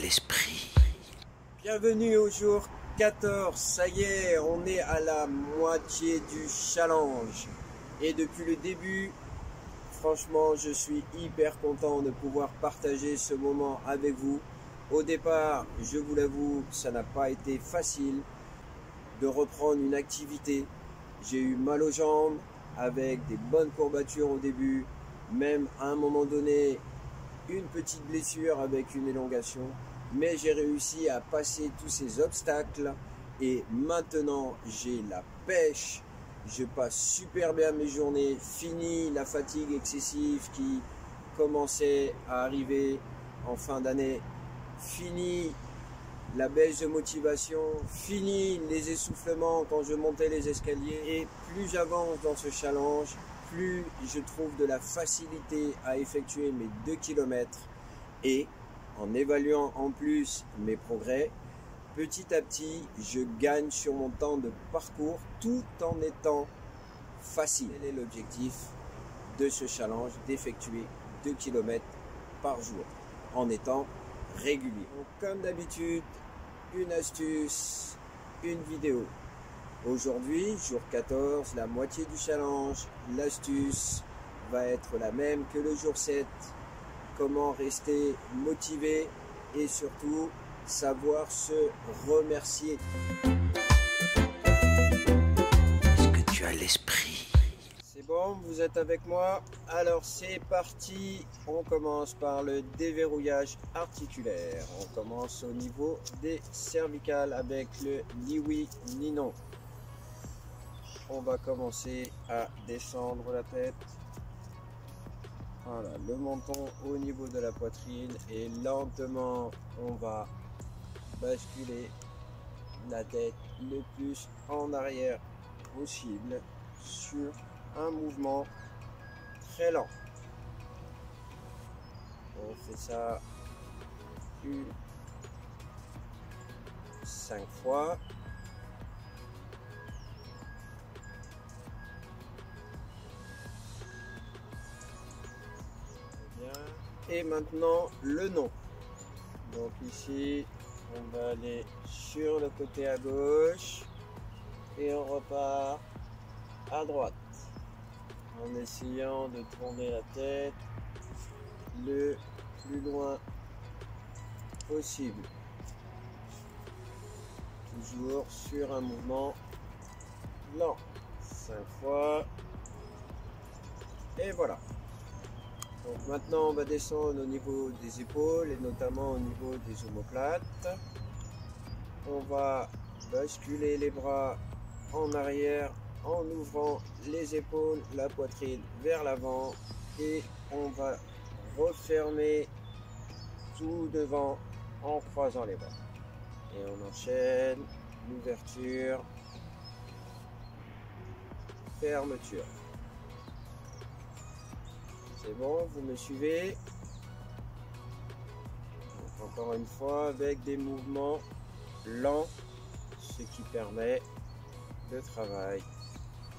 l'esprit. Bienvenue au jour 14, ça y est, on est à la moitié du challenge. Et depuis le début, franchement, je suis hyper content de pouvoir partager ce moment avec vous. Au départ, je vous l'avoue, ça n'a pas été facile de reprendre une activité. J'ai eu mal aux jambes avec des bonnes courbatures au début, même à un moment donné, une petite blessure avec une élongation. Mais j'ai réussi à passer tous ces obstacles et maintenant j'ai la pêche. Je passe super bien mes journées, fini la fatigue excessive qui commençait à arriver en fin d'année, fini la baisse de motivation, fini les essoufflements quand je montais les escaliers. Et plus j'avance dans ce challenge, plus je trouve de la facilité à effectuer mes 2 km et en évaluant en plus mes progrès, petit à petit, je gagne sur mon temps de parcours tout en étant facile. Quel est l'objectif de ce challenge? D'effectuer 2 km par jour en étant régulier. Donc, comme d'habitude, une astuce, une vidéo. Aujourd'hui, jour 14, la moitié du challenge. L'astuce va être la même que le jour 7. Comment rester motivé et surtout savoir se remercier. Est-ce que tu as l'esprit? C'est bon, vous êtes avec moi? Alors c'est parti, on commence par le déverrouillage articulaire. On commence au niveau des cervicales avec le ni oui ni non. On va commencer à descendre la tête. Voilà, le menton au niveau de la poitrine et lentement on va basculer la tête le plus en arrière possible sur un mouvement très lent. On fait ça 5 fois. Et maintenant le non. Donc ici on va aller sur le côté à gauche et on repart à droite en essayant de tourner la tête le plus loin possible, toujours sur un mouvement lent. 5 fois et voilà. Donc maintenant on va descendre au niveau des épaules et notamment au niveau des omoplates. On va basculer les bras en arrière en ouvrant les épaules, la poitrine vers l'avant et on va refermer tout devant en croisant les bras. Et on enchaîne l'ouverture, fermeture. C'est bon, vous me suivez? Donc, encore une fois, avec des mouvements lents, ce qui permet le travail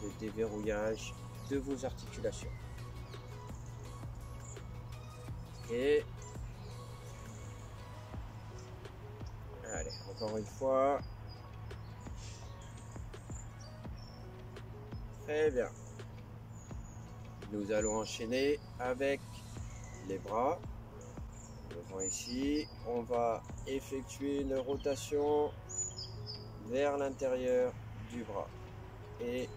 de déverrouillage de vos articulations. Et allez, encore une fois. Très bien. Nous allons enchaîner avec les bras. Devant ici, on va effectuer une rotation vers l'intérieur du bras et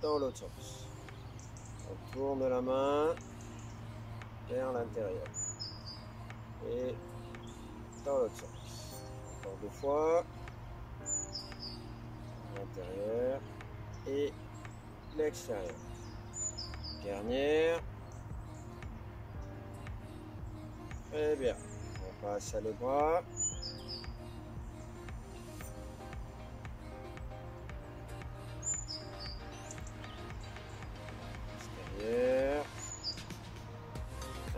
dans l'autre sens. On tourne la main vers l'intérieur et dans l'autre sens. Encore 2 fois. L'intérieur et l'extérieur. Dernière. Très bien. On passe à les bras. Extérieur.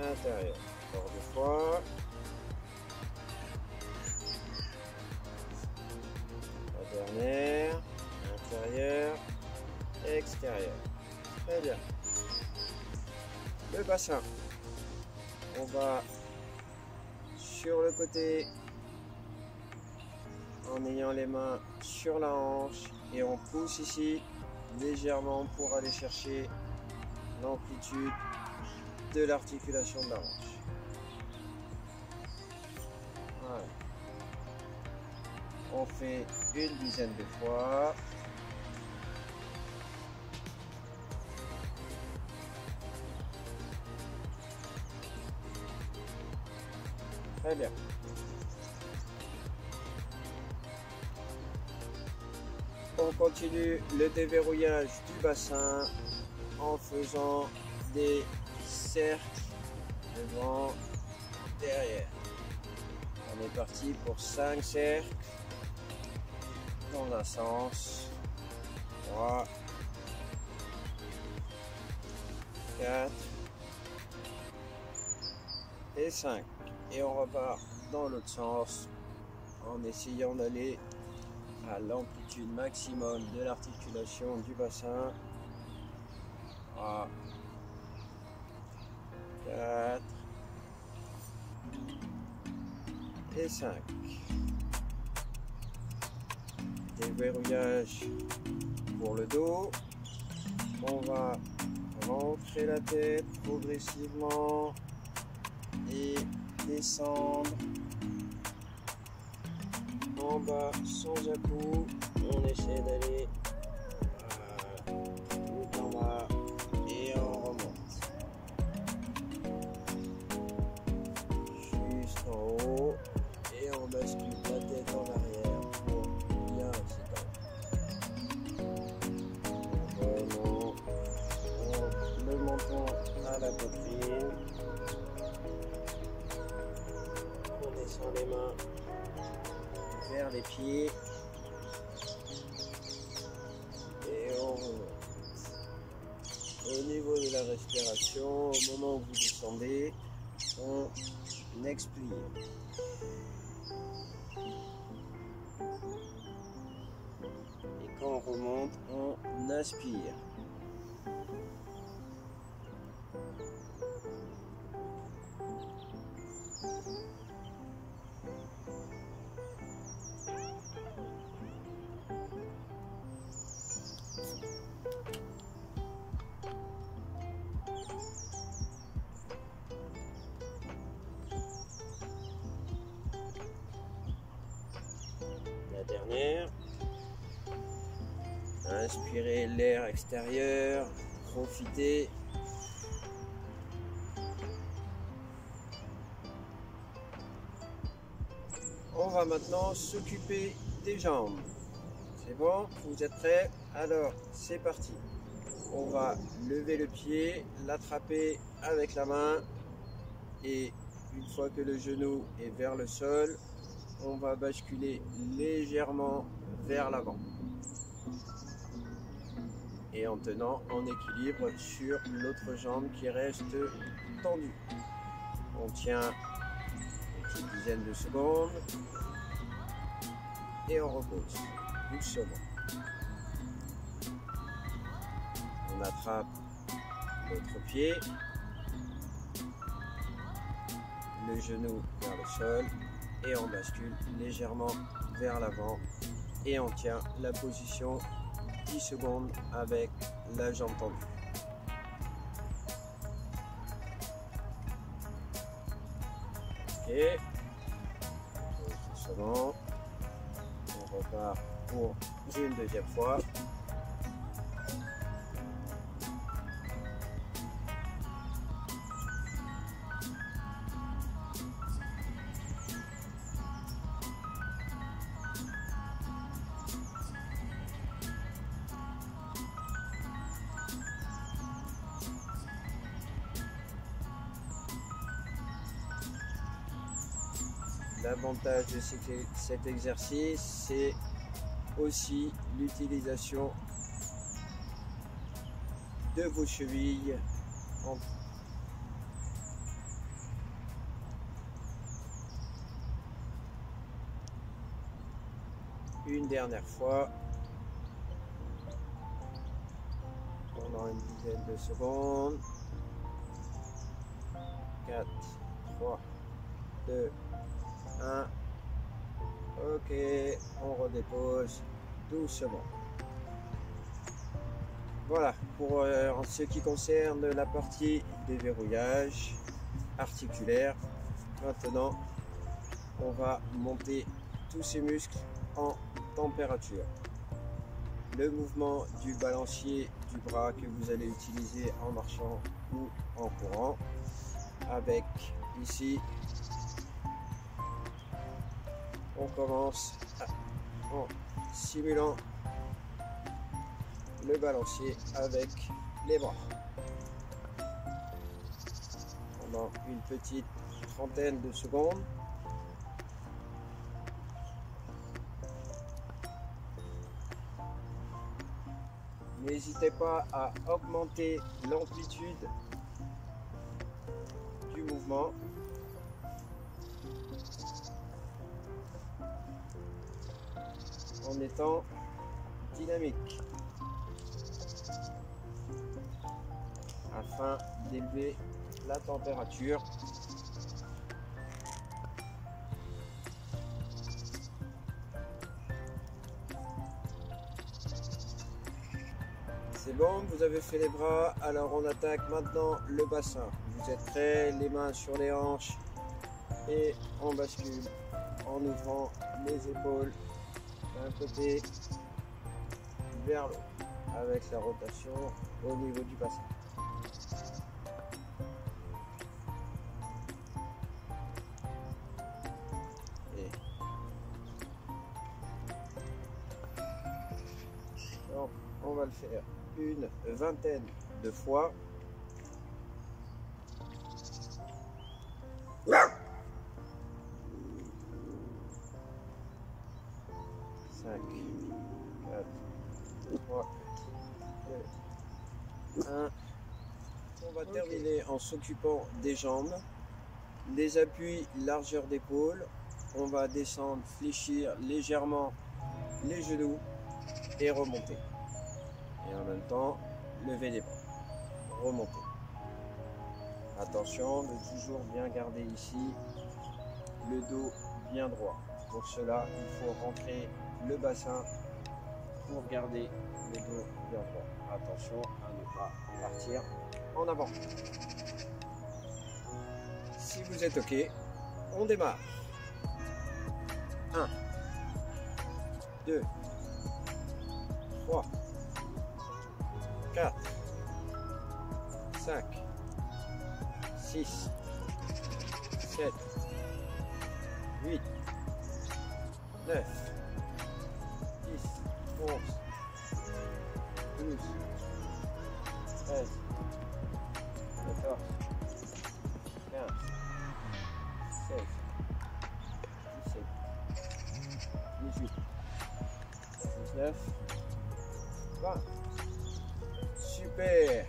Intérieur. Encore 2 fois. La dernière. Intérieur. Extérieur. Très bien. Le bassin. On va sur le côté en ayant les mains sur la hanche et on pousse ici légèrement pour aller chercher l'amplitude de l'articulation de la hanche. Voilà. On fait une dizaine de fois. Très bien. On continue le déverrouillage du bassin en faisant des cercles devant, derrière. On est parti pour 5 cercles dans un sens. 3, 4 et 5. Et on repart dans l'autre sens en essayant d'aller à l'amplitude maximum de l'articulation du bassin. 3, 4 et 5. Déverrouillage pour le dos. On va rentrer la tête progressivement et descendre en bas sans à-coups. On essaie d'aller tout en bas et on remonte juste en haut et on bascule la tête en arrière pour bien s'étendre. Vraiment, le menton à la poitrine. On descend les mains vers les pieds et on remonte. Au niveau de la respiration, au moment où vous descendez, on expire. Et quand on remonte, on inspire. La dernière. Inspirez l'air extérieur, profitez. On va maintenant s'occuper des jambes. C'est bon? Vous êtes prêts? Alors, c'est parti. On va lever le pied, l'attraper avec la main et une fois que le genou est vers le sol, on va basculer légèrement vers l'avant. Et en tenant en équilibre sur l'autre jambe qui reste tendue. On tient une petite dizaine de secondes et on repose doucement. On attrape l'autre pied, le genou vers le sol et on bascule légèrement vers l'avant et on tient la position 10 secondes avec la jambe tendue. Ok, c'est bon. On repart pour une deuxième fois. L'avantage de cet exercice, c'est aussi l'utilisation de vos chevilles. Une dernière fois, pendant une dizaine de secondes. 4, 3, 2, 1. Ok, on redépose doucement. Voilà, pour en ce qui concerne la partie déverrouillage articulaire. Maintenant, on va monter tous ces muscles en température. Le mouvement du balancier du bras que vous allez utiliser en marchant ou en courant, avec ici, on commence en simulant le balancier avec les bras pendant une petite trentaine de secondes. N'hésitez pas à augmenter l'amplitude du mouvement. En étant dynamique afin d'élever la température. C'est bon, vous avez fait les bras, alors on attaque maintenant le bassin. Vous êtes prêts, les mains sur les hanches et on bascule en ouvrant les épaules d'un côté vers l'autre avec la rotation au niveau du bassin. Et donc, on va le faire une vingtaine de fois. Cinq, 4, 3, 2, 1. On va terminer en s'occupant des jambes, des appuis largeur d'épaule. On va descendre, fléchir légèrement les genoux et remonter. Et en même temps, lever les bras, remonter. Attention de toujours bien garder ici le dos bien droit. Pour cela, il faut rentrer le bassin pour garder le dos bien droit. Attention à ne pas partir en avant. Si vous êtes OK, on démarre. 1, 2, 3, 4, 5, 6, 7, 8, 9, 10, 11, 12, 13, 14, 15, 16, 17, 18, 19, 20. Super!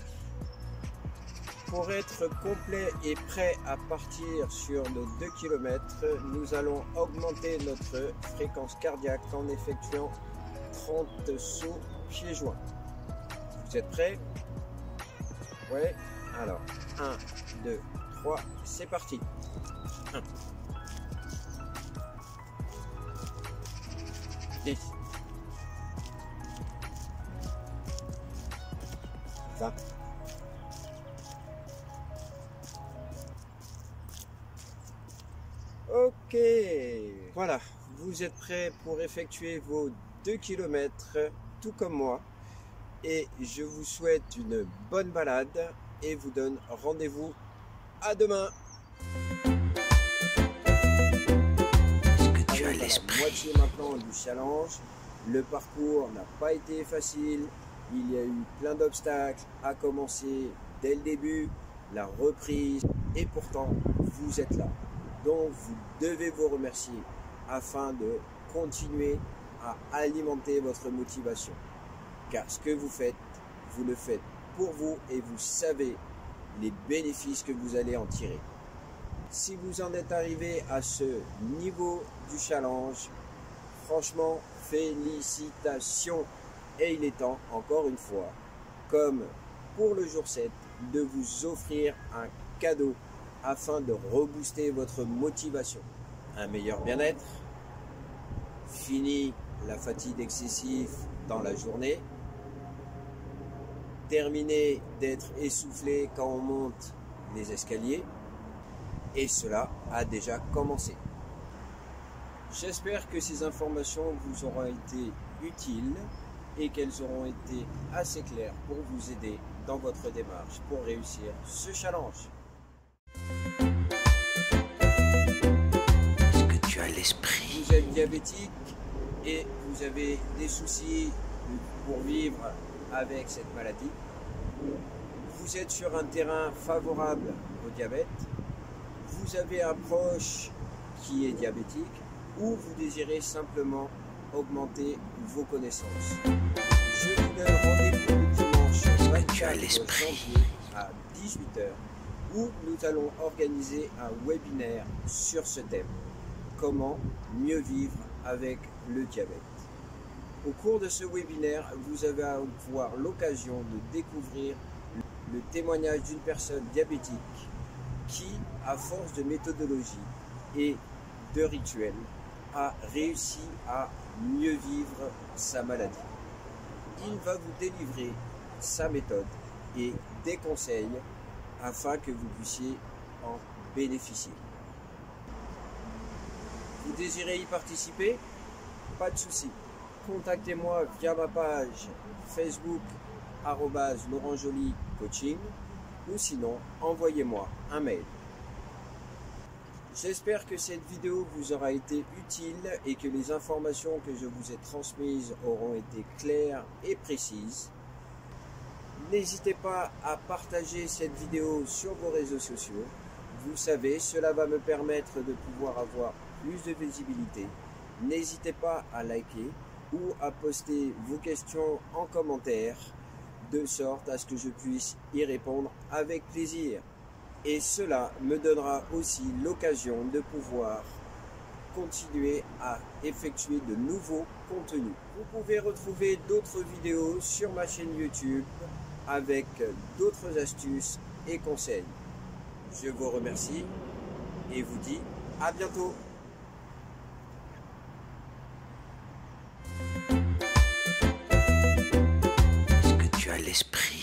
Pour être complet et prêt à partir sur nos 2 km, nous allons augmenter notre fréquence cardiaque en effectuant 30 sauts pieds joints. Vous êtes prêts? Ouais? Alors, 1, 2, 3, c'est parti. 1, 10, 20, OK, voilà, vous êtes prêts pour effectuer vos 2 km, tout comme moi. Et je vous souhaite une bonne balade et vous donne rendez-vous à demain. Est-ce que tu as La l'esprit? moitié maintenant du challenge. Le parcours n'a pas été facile. Il y a eu plein d'obstacles à commencer dès le début, la reprise, et pourtant vous êtes là. Donc vous devez vous remercier afin de continuer à alimenter votre motivation. Car ce que vous le faites pour vous et vous savez les bénéfices que vous allez en tirer. Si vous en êtes arrivé à ce niveau du challenge, franchement, félicitations. Et il est temps, encore une fois, comme pour le jour 7, de vous offrir un cadeau afin de rebooster votre motivation. Un meilleur bien-être, fini la fatigue excessive dans la journée, terminer d'être essoufflé quand on monte les escaliers, et cela a déjà commencé. J'espère que ces informations vous auront été utiles et qu'elles auront été assez claires pour vous aider dans votre démarche pour réussir ce challenge. Est-ce que tu as l'esprit? Vous êtes diabétique et vous avez des soucis pour vivre avec cette maladie. Vous êtes sur un terrain favorable au diabète. Vous avez un proche qui est diabétique ou vous désirez simplement augmenter vos connaissances. Je vous donne rendez-vous le dimanche 24 janvier à 18 h où nous allons organiser un webinaire sur ce thème. Comment mieux vivre avec le diabète. Au cours de ce webinaire, vous allez avoir l'occasion de découvrir le témoignage d'une personne diabétique qui, à force de méthodologie et de rituels, a réussi à mieux vivre sa maladie. Il va vous délivrer sa méthode et des conseils afin que vous puissiez en bénéficier. Vous désirez y participer? Pas de souci. Contactez-moi via ma page Facebook Laurent Joly Coaching ou sinon envoyez-moi un mail. J'espère que cette vidéo vous aura été utile et que les informations que je vous ai transmises auront été claires et précises. N'hésitez pas à partager cette vidéo sur vos réseaux sociaux. Vous savez, cela va me permettre de pouvoir avoir plus de visibilité. N'hésitez pas à liker ou à poster vos questions en commentaire de sorte à ce que je puisse y répondre avec plaisir. Et cela me donnera aussi l'occasion de pouvoir continuer à effectuer de nouveaux contenus. Vous pouvez retrouver d'autres vidéos sur ma chaîne YouTube avec d'autres astuces et conseils. Je vous remercie et vous dis à bientôt. Est-ce que tu as l'esprit?